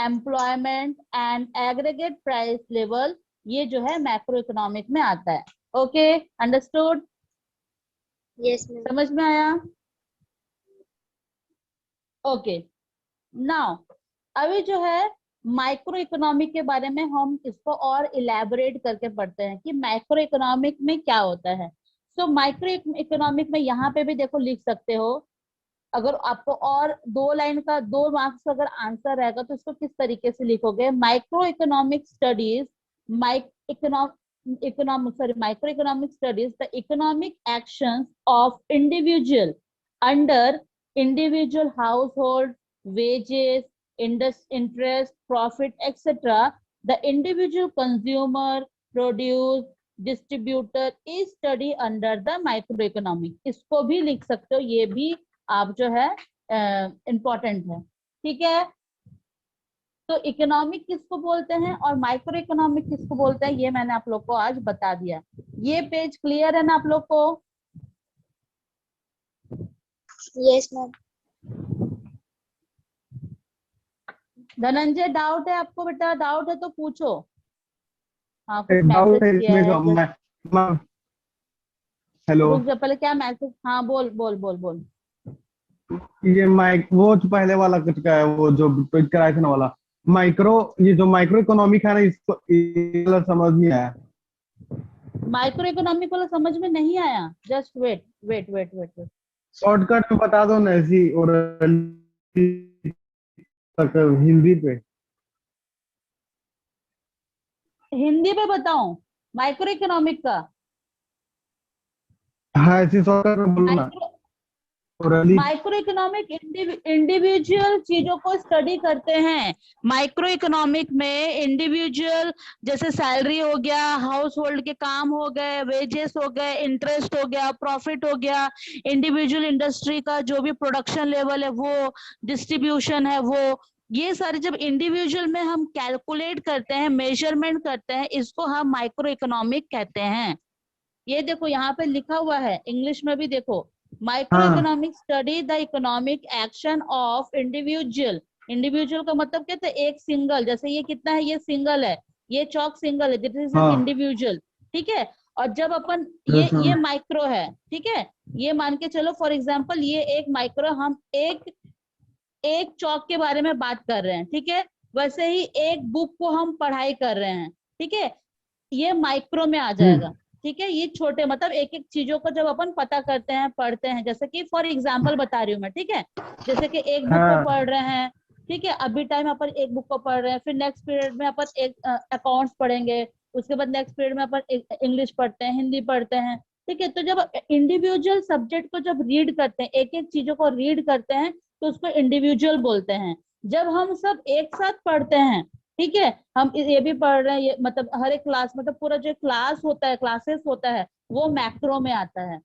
Employment and aggregate price level, ये जो है मैक्रो इकोनॉमिक में आता है। Okay, understood? Yes ma'am. समझ में आया? ओके, नाउ अभी जो है माइक्रो इकोनॉमिक के बारे में हम इसको और इलेबोरेट करके पढ़ते हैं कि माइक्रो इकोनॉमिक में क्या होता है। सो माइक्रो इकोनॉमिक में यहाँ पे भी देखो लिख सकते हो, अगर आपको और 2 लाइन का 2 मार्क्स का अगर आंसर रहेगा तो इसको किस तरीके से लिखोगे? Micro economic studies, micro economic studies the economic actions of individual under individual house hold, wages, interest, profit, etc. The individual consumer, produce, distributor is study under the microeconomic. इसको भी लिख सकते हो, ये भी आप जो है इम्पोर्टेंट है। ठीक है, तो इकोनॉमिक किसको बोलते हैं और माइक्रो इकोनॉमिक किसको बोलते हैं, ये मैंने आप लोग को आज बता दिया। ये पेज क्लियर है ना आप लोग को? Yes ma'am. धनंजय, डाउट है आपको? बेटा डाउट है तो पूछो। हाँ, कुछ डाउट है मैसेज किया इसमें है। हेलो, रुक जा, पहले क्या मैसेज? हाँ बोल बोल बोल बोल। ये माइक वो जो पहले वाला कुछ का है, वो जो कराया था वाला माइक्रो, ये जो माइक्रो इकोनॉमिक है ना, इसको ये वाला समझ नहीं आया। माइक्रो इकोनॉमिक वाला समझ में नहीं आया? Just wait wait wait wait wait. Shortcut में बता दो ना ऐसी, और हिंदी पे। हिंदी पे बताऊं माइक्रो इकोनॉमिक का? हाँ, ऐसी शॉर्टकट में बोलो ना। माइक्रो इकोनॉमिक इंडिविजुअल चीजों को स्टडी करते हैं। माइक्रो इकोनॉमिक में इंडिविजुअल, जैसे सैलरी हो गया, हाउस होल्ड के काम हो गए, वेजेस हो गए, इंटरेस्ट हो गया, प्रॉफिट हो गया, इंडिविजुअल इंडस्ट्री का जो भी प्रोडक्शन लेवल है वो, डिस्ट्रीब्यूशन है वो, ये सारे जब इंडिविजुअल में हम कैलकुलेट करते हैं, मेजरमेंट करते हैं, इसको हम माइक्रो इकोनॉमिक कहते हैं। ये देखो यहाँ पे लिखा हुआ है, इंग्लिश में भी देखो, micro economic study the economic action of individual. Individual का मतलब क्या था? एक सिंगल, जैसे ये कितना है, ये सिंगल है, ये चौक सिंगल है, दिस इज एन इंडिविजुअल। ठीक है, और जब अपन ये माइक्रो है, ठीक है, ये मान के चलो फॉर एग्जांपल ये एक माइक्रो, हम एक चौक के बारे में बात कर रहे हैं, ठीक है, वैसे ही एक बुक को हम पढ़ाई कर रहे हैं, ठीक है, ये माइक्रो में आ जाएगा। ठीक है, ये छोटे मतलब एक एक चीजों को जब अपन पता करते हैं, पढ़ते हैं, जैसे कि फॉर एग्जांपल बता रही हूँ मैं, ठीक है, जैसे कि एक बुक को पढ़ रहे हैं, ठीक है, अभी टाइम अपन एक बुक को पढ़ रहे हैं, फिर नेक्स्ट पीरियड में अपन एक अकाउंट्स पढ़ेंगे, उसके बाद नेक्स्ट पीरियड में अपन इंग्लिश पढ़ते हैं, हिंदी पढ़ते हैं। ठीक है, तो जब इंडिविजुअल सब्जेक्ट को जब रीड करते हैं, एक एक चीजों को रीड करते हैं, तो उसको इंडिविजुअल बोलते हैं। जब हम सब एक साथ पढ़ते हैं, ठीक है, हम ये भी पढ़ रहे हैं, ये मतलब हर एक क्लास, मतलब पूरा जो क्लास होता है, क्लासेस होता है, वो मैक्रो में आता है।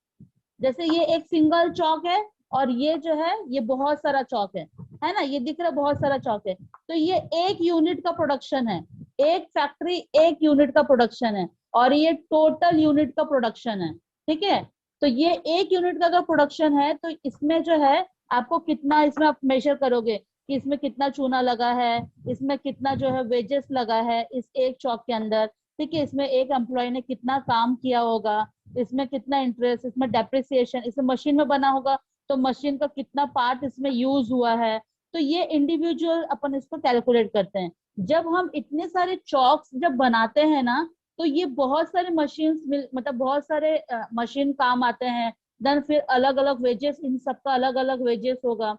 जैसे ये एक सिंगल चौक है और ये जो है ये बहुत सारा चौक है ना, ये दिख रहा है बहुत सारा चौक है, तो ये एक यूनिट का प्रोडक्शन है, एक फैक्ट्री एक यूनिट का प्रोडक्शन है, और ये टोटल यूनिट का प्रोडक्शन है। ठीक है, तो ये एक यूनिट का अगर प्रोडक्शन है तो इसमें जो है आपको कितना, इसमें आप मेजर करोगे कि इसमें कितना चूना लगा है, इसमें कितना जो है वेजेस लगा है इस एक चौक के अंदर, ठीक है, इसमें एक एम्प्लॉय ने कितना काम किया होगा, इसमें कितना इंटरेस्ट, इसमें डेप्रिसिएशन, इसमें मशीन में बना होगा तो मशीन का कितना पार्ट इसमें यूज हुआ है, तो ये इंडिविजुअल अपन इसको कैलकुलेट करते हैं। जब हम इतने सारे चौक्स जब बनाते हैं ना, तो ये बहुत सारे मशीन, मतलब बहुत सारे मशीन काम आते हैं, देन फिर अलग अलग वेजेस, इन सबका अलग अलग वेजेस होगा।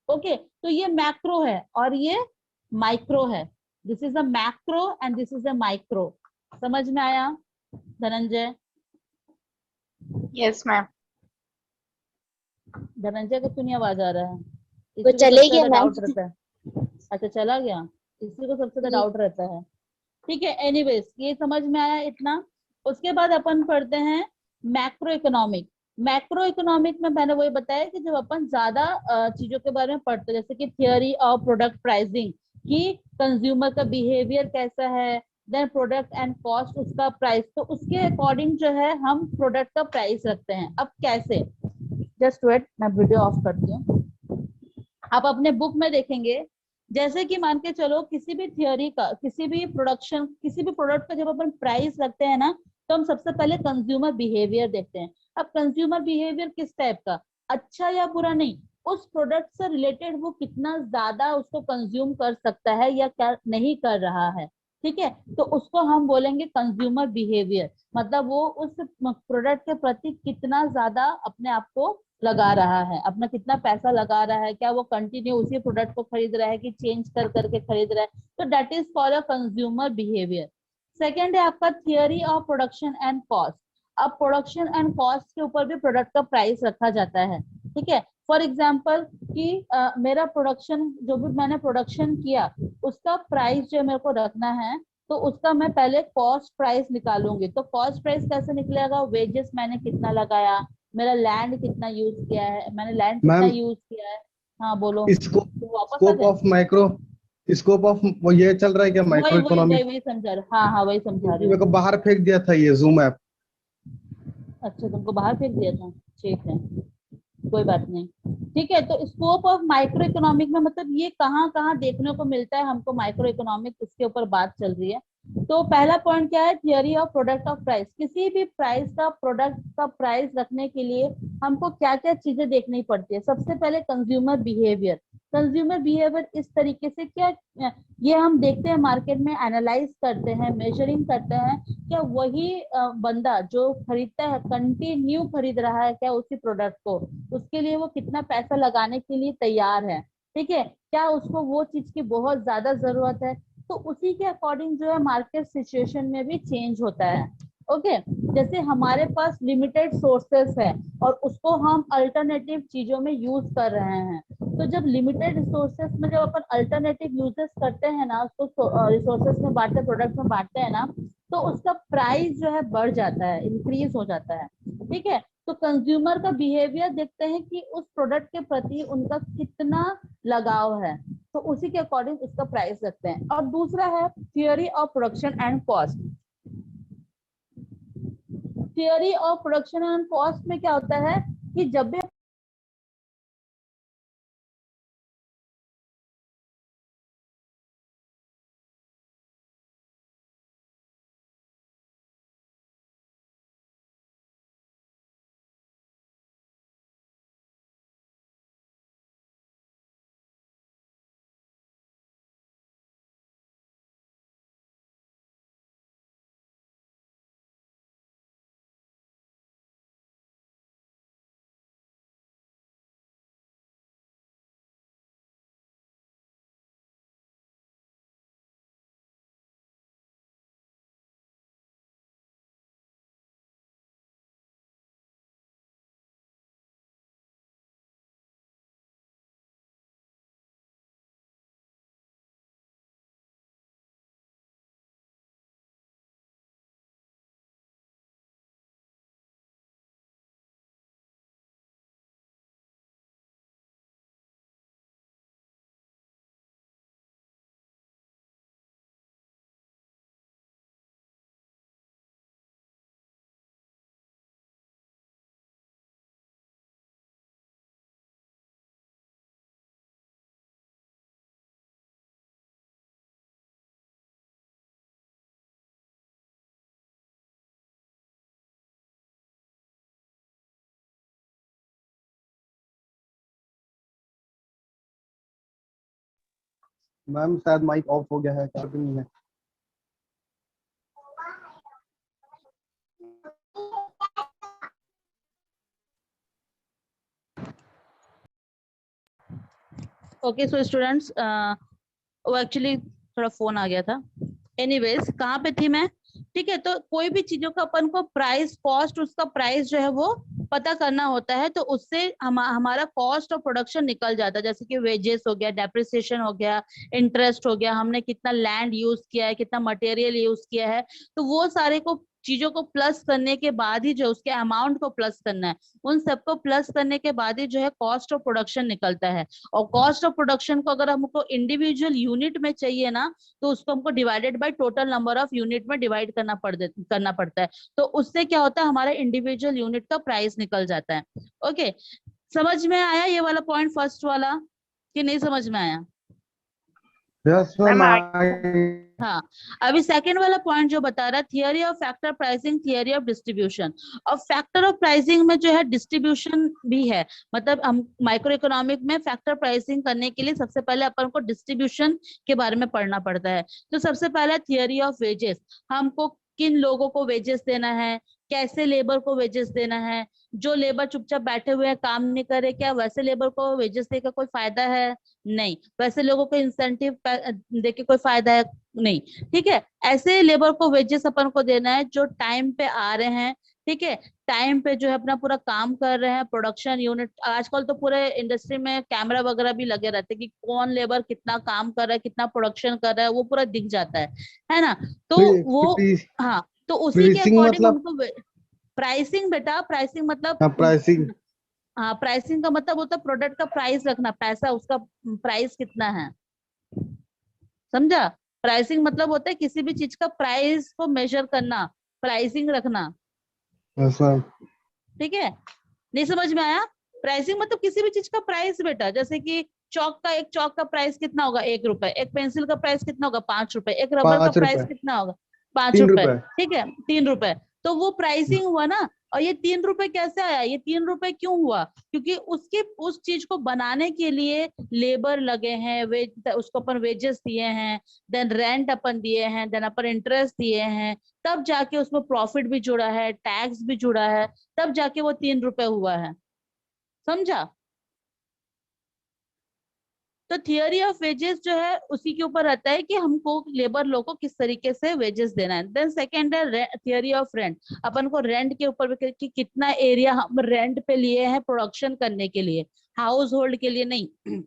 ओके, तो ये मैक्रो है और ये माइक्रो है। This is a macro and this is a micro. समझ में आया धनंजय? Yes ma'am. धनंजय का क्यों नहीं आवाज आ रहा है? वो चले गया डाउट रहता है। अच्छा, चला गया, इसी को सबसे ज्यादा डाउट रहता है। ठीक है, एनीवेज ये समझ में आया इतना। उसके बाद अपन पढ़ते हैं मैक्रो इकोनॉमिक। मैक्रो इकोनॉमिक में मैंने वही बताया कि जब अपन ज्यादा चीजों के बारे में पढ़ते हैं, जैसे कि थियोरी ऑफ प्रोडक्ट प्राइसिंग, कि कंज्यूमर का बिहेवियर कैसा है, देन प्रोडक्ट एंड कॉस्ट, उसका प्राइस, तो उसके अकॉर्डिंग जो है हम प्रोडक्ट का प्राइस रखते हैं। अब कैसे? जस्ट वेट, मैं वीडियो ऑफ करती हूँ। आप अपने बुक में देखेंगे, जैसे कि मान के चलो किसी भी थियोरी का, किसी भी प्रोडक्शन, किसी भी प्रोडक्ट का जब अपन प्राइस रखते हैं ना, तो हम सबसे पहले कंज्यूमर बिहेवियर देखते हैं। अब कंज्यूमर बिहेवियर किस टाइप का, अच्छा या बुरा नहीं, उस प्रोडक्ट से रिलेटेड वो कितना ज्यादा उसको कंज्यूम कर सकता है या क्या नहीं कर रहा है, ठीक है, तो उसको हम बोलेंगे कंज्यूमर बिहेवियर। मतलब वो उस प्रोडक्ट के प्रति कितना ज्यादा अपने आप को लगा रहा है, अपना कितना पैसा लगा रहा है, क्या वो कंटिन्यू उसी प्रोडक्ट को खरीद रहा है कि चेंज कर करके खरीद रहा है, तो that is for a consumer behaviour. Second है आपका theory of production and cost. अब प्रोडक्शन एंड कॉस्ट के ऊपर भी प्रोडक्ट का प्राइस रखा जाता है, ठीक है। फॉर एग्जाम्पल कि मेरा प्रोडक्शन, जो भी मैंने प्रोडक्शन किया उसका प्राइस जो मेरे को रखना है, तो उसका मैं पहले कॉस्ट प्राइस निकालूंगी। तो कॉस्ट प्राइस कैसे निकलेगा, वेजेस मैंने कितना लगाया, मेरा लैंड कितना यूज किया है, मैंने लैंड कितना मैम यूज किया है। हाँ बोलो, स्कोप तो वापस आ स्कोप गए। ऑफ माइक्रो, स्कोप ऑफ वो ये चल रहा है क्या, वही माइक्रो वही वही इकोनॉमिक? वही समझा रहा, हाँ हाँ वही समझा रही मेरे को हूँ। बाहर फेंक दिया था ये जूम ऐप। अच्छा तुमको बाहर फेंक दिया था, ठीक है, कोई बात नहीं। ठीक है, तो स्कोप ऑफ माइक्रो इकोनॉमिक में मतलब ये कहाँ कहाँ देखने को मिलता है हमको माइक्रो इकोनॉमिक, इसके ऊपर बात चल रही है। तो पहला पॉइंट क्या है, theory of product of price. किसी भी प्राइस का, प्रोडक्ट का प्राइस रखने के लिए हमको क्या क्या चीजें देखनी पड़ती है। सबसे पहले कंज्यूमर बिहेवियर। कंज्यूमर बिहेवियर इस तरीके से, क्या ये हम देखते हैं मार्केट में, एनालाइज करते हैं, मेजरिंग करते हैं, क्या वही बंदा जो खरीदता है कंटिन्यू खरीद रहा है क्या उसी प्रोडक्ट को, उसके लिए वो कितना पैसा लगाने के लिए तैयार है, ठीक है, क्या उसको वो चीज की बहुत ज्यादा जरूरत है। तो उसी के अकॉर्डिंग जो है मार्केट सिचुएशन में भी चेंज होता है। ओके, जैसे हमारे पास लिमिटेड सोर्सेस है और उसको हम अल्टरनेटिव चीजों में यूज कर रहे हैं, तो जब लिमिटेड रिसोर्सेस में जब अपन अल्टरनेटिव यूजेस करते हैं ना, उसको रिसोर्सेस में बांटते, प्रोडक्ट में बांटते हैं ना, तो उसका प्राइस जो है बढ़ जाता है, इंक्रीज हो जाता है, ठीक है। तो कंज्यूमर का बिहेवियर देखते हैं कि उस प्रोडक्ट के प्रति उनका कितना लगाव है, तो उसी के अकॉर्डिंग उसका प्राइस रखते हैं। और दूसरा है theory of production and cost. Theory of production and cost में क्या होता है कि जब भी मैम शायद माइक ऑफ हो गया है, क्या भी नहीं है। ओके, सो स्टूडेंट्स, वो एक्चुअली थोड़ा फोन आ गया था। एनीवेज, कहाँ पे थी मैं, ठीक है। तो कोई भी चीजों का अपन को प्राइस, कॉस्ट, उसका प्राइस जो है वो पता करना होता है, तो उससे हमारा कॉस्ट ऑफ प्रोडक्शन निकल जाता है। जैसे कि वेजेस हो गया, डेप्रिसिएशन हो गया, इंटरेस्ट हो गया, हमने कितना लैंड यूज किया है, कितना मटेरियल यूज किया है, तो वो सारे को चीजों को प्लस करने के बाद ही जो उसके अमाउंट को प्लस करना है, उन सबको प्लस करने के बाद ही जो है कॉस्ट ऑफ प्रोडक्शन निकलता है। और कॉस्ट ऑफ प्रोडक्शन को अगर हमको इंडिविजुअल यूनिट में चाहिए ना, तो उसको हमको divided by total number of unit में डिवाइड करना पड़ता है। तो उससे क्या होता है, हमारा इंडिविजुअल यूनिट का प्राइस निकल जाता है। ओके, समझ में आया ये वाला पॉइंट, फर्स्ट वाला, कि नहीं समझ में आया? Yes ma'am. हाँ, अभी सेकंड वाला पॉइंट जो बता रहा है, theory of factor pricing, theory of distribution. और फैक्टर ऑफ प्राइसिंग में जो है डिस्ट्रीब्यूशन भी है। मतलब हम माइक्रो इकोनॉमिक में फैक्टर प्राइसिंग करने के लिए सबसे पहले अपन को डिस्ट्रीब्यूशन के बारे में पढ़ना पड़ता है। तो सबसे पहला थियरी ऑफ वेजेस, हमको किन लोगों को वेजेस देना है, कैसे लेबर को वेजेस देना है। जो लेबर चुपचाप बैठे हुए हैं, काम नहीं करे, क्या वैसे लेबर को वेजेस देकर कोई फायदा है? नहीं। वैसे लोगों को इंसेंटिव देके कोई फायदा है? नहीं। ठीक है, ऐसे लेबर को वेजेस अपन को देना है जो टाइम पे आ रहे हैं, ठीक है, टाइम पे जो है अपना पूरा काम कर रहे हैं। प्रोडक्शन यूनिट, आजकल तो पूरे इंडस्ट्री में कैमरा वगैरह भी लगे रहते हैं कि कौन लेबर कितना काम कर रहा है, कितना प्रोडक्शन कर रहा है, वो पूरा दिख जाता है ना। तो वो, हाँ, तो उसी के प्राइसिंग अकॉर्डिंग मतलब? हमको प्राइसिंग, बेटा प्राइसिंग मतलब, हाँ प्राइसिंग। हाँ, प्राइसिंग का मतलब होता है प्रोडक्ट का प्राइस रखना, पैसा उसका प्राइस कितना है, समझा? प्राइसिंग मतलब होता है किसी भी चीज का प्राइस को मेजर करना, प्राइसिंग रखना। Yes ma'am. ठीक है, नहीं समझ में आया? प्राइसिंग मतलब किसी भी चीज का प्राइस बेटा, जैसे कि एक चौक का प्राइस कितना होगा? 1 रुपए। एक पेंसिल का प्राइस कितना होगा? 5 रुपए। एक रबर का 5 रुपए। प्राइस कितना होगा? 5 रुपए। 3 रुपए। ठीक है, 3 रुपए। तो वो प्राइसिंग हुआ ना। और ये 3 रुपए कैसे आया? ये 3 रुपए क्यों हुआ? क्योंकि उसके उस चीज को बनाने के लिए लेबर लगे हैं, उसको अपन वेजेस दिए हैं, देन रेंट अपन दिए हैं, देन अपन इंटरेस्ट दिए हैं, तब जाके उसमें प्रॉफिट भी जुड़ा है, टैक्स भी जुड़ा है, तब जाके वो 3 रुपए हुआ है, समझा? तो थियरी ऑफ वेजेस जो है उसी के ऊपर रहता है कि हमको लेबर लोग को किस तरीके से वेजेस देना है। देन सेकेंड है थियरी ऑफ रेंट, अपन को रेंट के ऊपर कि कितना एरिया हम रेंट पे लिए हैं प्रोडक्शन करने के लिए, हाउस होल्ड के लिए नहीं।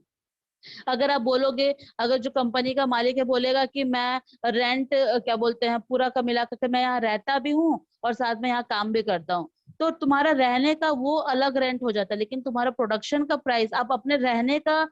अगर आप बोलोगे, अगर जो कंपनी का मालिक है बोलेगा कि मैं रेंट क्या बोलते हैं पूरा का मिला करके मैं यहाँ रहता भी हूँ और साथ में यहाँ काम भी करता हूँ, तो तुम्हारा रहने का वो अलग रेंट हो जाता है। लेकिन तुम्हारा प्रोडक्शन का प्राइस, आप अपने रहने का,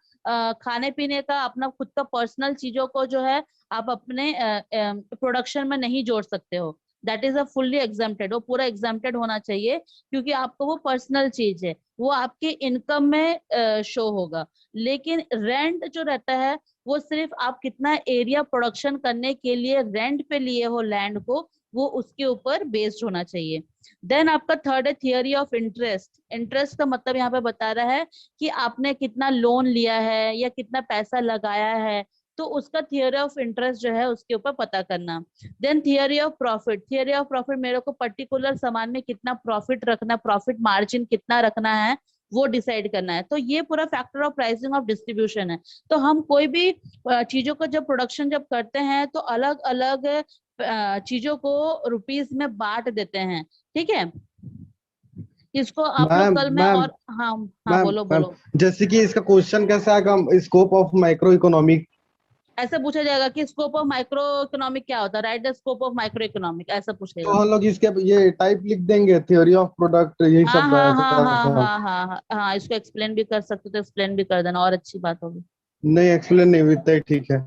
खाने पीने का, अपना खुद का पर्सनल चीजों को जो है आप अपने प्रोडक्शन में नहीं जोड़ सकते हो। That is a fully exempted, वो पूरा एग्जाम्प्टेड होना चाहिए, क्योंकि आपको वो पर्सनल चीज है, वो आपके इनकम में शो होगा। लेकिन रेंट जो रहता है वो सिर्फ आप कितना एरिया प्रोडक्शन करने के लिए रेंट पे लिए हो लैंड को, वो उसके ऊपर बेस्ड होना चाहिए। देन आपका थर्ड है थियरी ऑफ इंटरेस्ट। इंटरेस्ट का मतलब यहाँ पे बता रहा है कि आपने कितना लोन लिया है या कितना पैसा लगाया है, तो उसका थियरी ऑफ इंटरेस्ट जो है उसके ऊपर पता करना। Then theory of profit, theory of profit मेरे को पर्टिकुलर सामान में कितना प्रॉफिट रखना, प्रॉफिट मार्जिन कितना रखना है, वो डिसाइड करना है। तो ये पूरा factor of pricing of distribution है। तो हम कोई भी चीजों का जब प्रोडक्शन जब करते हैं तो अलग अलग चीजों को रुपीस में बांट देते हैं, ठीक है? इसको आप लोग मैम कल में मैम और, हाँ हाँ, मैम बोलो मैम, बोलो। जैसे कि इसका क्वेश्चन कैसा आएगा, स्कोप ऑफ माइक्रो इकोनॉमिक? ऐसा पूछा जाएगा कि स्कोप ऑफ माइक्रो इकोनॉमिक क्या होता है, right the scope of micro economic, ऐसा तो पूछेगा। हम लोग इसके ये टाइप लिख देंगे, थ्योरी ऑफ प्रोडक्ट, यही हाँ सब हाँ हाँ ऐसा हाँ ऐसा। हाँ हाँ हाँ हाँ, इसको एक्सप्लेन भी कर सकते तो एक्सप्लेन भी कर देना, और अच्छी बात होगी। नहीं एक्सप्लेन नहीं हुई, इतना ही ठीक है।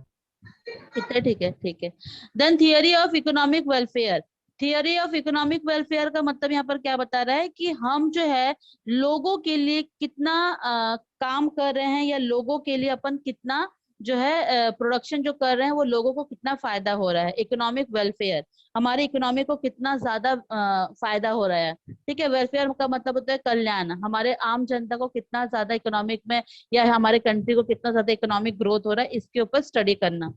इतना ठीक है, ठीक है। Then theory of economic welfare. Theory of economic welfare का मतलब यहाँ पर क्या बता रहा है कि हम जो है लोगों के लिए कितना काम कर रहे हैं, या लोगों के लिए अपन कितना जो है प्रोडक्शन जो कर रहे हैं वो लोगों को कितना फायदा हो रहा है। इकोनॉमिक वेलफेयर, हमारे इकोनॉमी को कितना ज्यादा फायदा हो रहा है, ठीक है? वेलफेयर का मतलब होता है कल्याण, हमारे आम जनता को कितना ज्यादा इकोनॉमिक में, या हमारे कंट्री को कितना ज्यादा इकोनॉमिक ग्रोथ हो रहा है, इसके ऊपर स्टडी करना।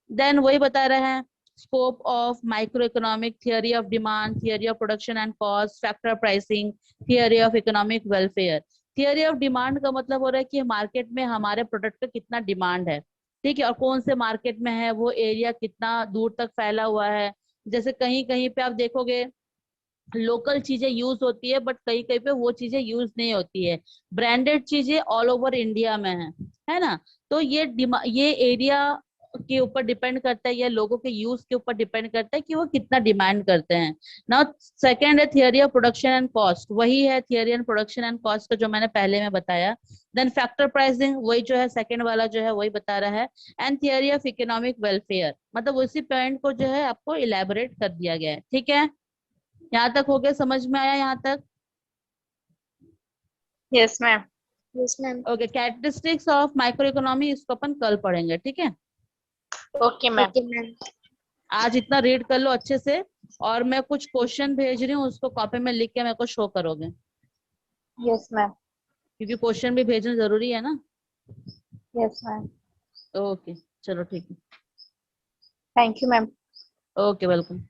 देन वही बता रहे हैं scope of micro economic, theory of demand, theory of production and cost, factor pricing, theory of economic welfare. Theory of demand का मतलब हो रहा है कि मार्केट में हमारे प्रोडक्ट का कितना डिमांड है, ठीक है, और कौन से मार्केट में है, वो एरिया कितना दूर तक फैला हुआ है। जैसे कहीं कहीं पे आप देखोगे लोकल चीजें यूज होती है, बट कहीं कहीं पे वो चीजें यूज नहीं होती है, ब्रांडेड चीजें ऑल ओवर इंडिया में है ना? तो ये एरिया के ऊपर डिपेंड करता है, या लोगों के यूज के ऊपर डिपेंड करता है कि वो कितना डिमांड करते हैं। नाउ सेकंड है theory of production and cost, वही है theory and production and cost का जो मैंने पहले में बताया। देन फैक्टर प्राइसिंग, वही जो है सेकंड वाला जो है वही बता रहा है। And theory of economic welfare, मतलब उसी पॉइंट को जो है आपको इलेबोरेट कर दिया गया है, ठीक है? यहाँ तक हो गया, समझ में आया यहाँ तक? Yes, ma'am. Yes, ma'am. Okay, characteristics of micro economy, इसको अपन कल पढ़ेंगे, ठीक है? Okay ma'am. Okay ma'am. आज इतना रीड कर लो अच्छे से, और मैं कुछ क्वेश्चन भेज रही हूँ, उसको कॉपी में लिख के मेरे को शो करोगे, यस मैम। क्योंकि क्वेश्चन भी भेजना जरूरी है ना। Yes ma'am. ओके, चलो ठीक है। Thank you ma'am. Okay, welcome.